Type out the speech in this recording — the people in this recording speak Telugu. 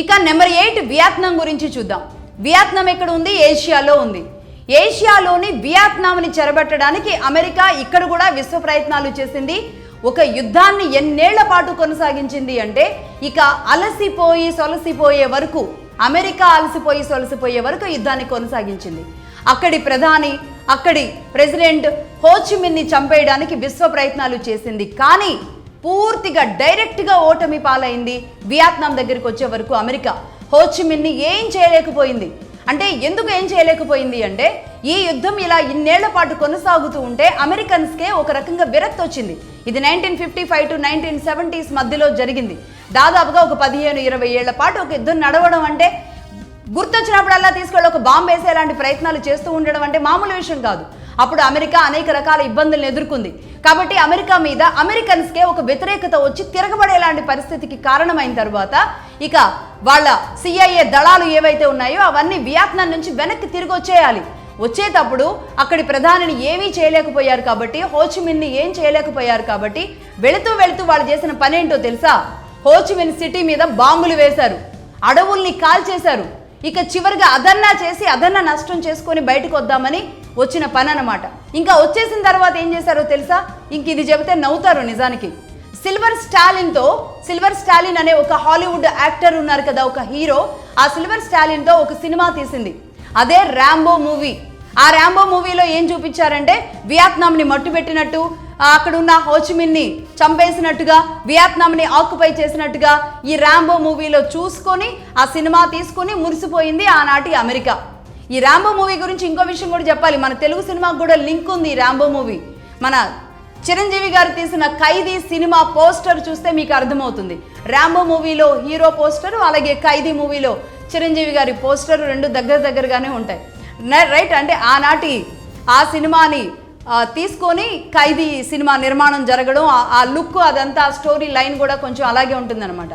ఇక నెంబర్ 8 వియత్నాం గురించి చూద్దాం. వియత్నాం ఎక్కడ ఉంది? ఏషియాలో ఉంది. ఏషియాలోని వియత్నాంని చెరబట్టడానికి అమెరికా ఇక్కడ కూడా విశ్వ ప్రయత్నాలు చేసింది. ఒక యుద్ధాన్ని ఎన్నేళ్ల పాటు కొనసాగించింది అంటే ఇక అలసిపోయి సొలసిపోయే వరకు, అమెరికా అలసిపోయి సొలసిపోయే వరకు యుద్ధాన్ని కొనసాగించింది. అక్కడి ప్రధాని, అక్కడి ప్రెసిడెంట్ హోచిమిన్ని చంపేయడానికి విశ్వ ప్రయత్నాలు చేసింది. కానీ పూర్తిగా డైరెక్ట్గా ఓటమి పాలైంది. వియత్నాం దగ్గరికి వచ్చే వరకు అమెరికా హోచిమిన్ని ఏం చేయలేకపోయింది. అంటే ఎందుకు ఏం చేయలేకపోయింది అంటే ఈ యుద్ధం ఇలా ఇన్నేళ్ల పాటు కొనసాగుతూ ఉంటే అమెరికన్స్కే ఒక రకంగా విరక్తి వచ్చింది. ఇది 1955 to 1970s మధ్యలో జరిగింది. దాదాపుగా ఒక 15-20 ఏళ్ల పాటు ఒక యుద్ధం నడవడం అంటే గుర్తొచ్చినప్పుడల్లా తీసుకెళ్ళి ఒక బాంబు వేసేలాంటి ప్రయత్నాలు చేస్తూ ఉండడం అంటే మామూలు విషయం కాదు. అప్పుడు అమెరికా అనేక రకాల ఇబ్బందులను ఎదుర్కొంది. కాబట్టి అమెరికా మీద అమెరికన్స్కే ఒక వ్యతిరేకత వచ్చి తిరగబడేలాంటి పరిస్థితికి కారణమైన తర్వాత ఇక వాళ్ళ CIA దళాలు ఏవైతే ఉన్నాయో అవన్నీ వియత్నాం నుంచి వెనక్కి తిరిగి వచ్చేయాలి. వచ్చేటప్పుడు అక్కడి ప్రధానిని ఏమీ చేయలేకపోయారు కాబట్టి, హోచిమిన్ని ఏం చేయలేకపోయారు కాబట్టి వెళుతూ వెళుతూ వాళ్ళు చేసిన పనేంటో తెలుసా? హోచిమిన్ సిటీ మీద బాంబులు వేశారు, అడవుల్ని కాల్చేశారు. ఇక చివరిగా అదన్నా చేసి అదన్నా నష్టం చేసుకొని బయటకు వద్దామని వచ్చిన పని అన్నమాట. ఇంకా వచ్చేసిన తర్వాత ఏం చేశారో తెలుసా? ఇంక ఇది చెబితే నవ్వుతారు నిజానికి. సిల్వర్ స్టాలిన్ అనే ఒక హాలీవుడ్ యాక్టర్ ఉన్నారు కదా, ఒక హీరో. ఆ సిల్వర్ స్టాలిన్తో ఒక సినిమా తీసింది, అదే ర్యాంబో మూవీ. ఆ ర్యాంబో మూవీలో ఏం చూపించారంటే వియత్నాంని మట్టుబెట్టినట్టు, అక్కడ ఉన్న హోచిమిన్ని చంపేసినట్టుగా, వియత్నాంని ఆక్యుపై చేసినట్టుగా ఈ ర్యాంబో మూవీలో చూసుకొని ఆ సినిమా తీసుకొని మురిసిపోయింది ఆనాటి అమెరికా. ఈ ర్యాంబో మూవీ గురించి ఇంకో విషయం కూడా చెప్పాలి. మన తెలుగు సినిమాకు కూడా లింక్ ఉంది. ఈ ర్యాంబో మూవీ మన చిరంజీవి గారు తీసిన ఖైదీ సినిమా పోస్టర్ చూస్తే మీకు అర్థమవుతుంది. ర్యాంబో మూవీలో హీరో పోస్టరు, అలాగే ఖైదీ మూవీలో చిరంజీవి గారి పోస్టరు రెండు దగ్గరగానే ఉంటాయి, రైట్? అంటే ఆనాటి ఆ సినిమాని తీసుకొని ఖైదీ సినిమా నిర్మాణం జరగడం, ఆ లుక్, అదంతా స్టోరీ లైన్ కూడా కొంచెం అలాగే ఉంటుందన్నమాట.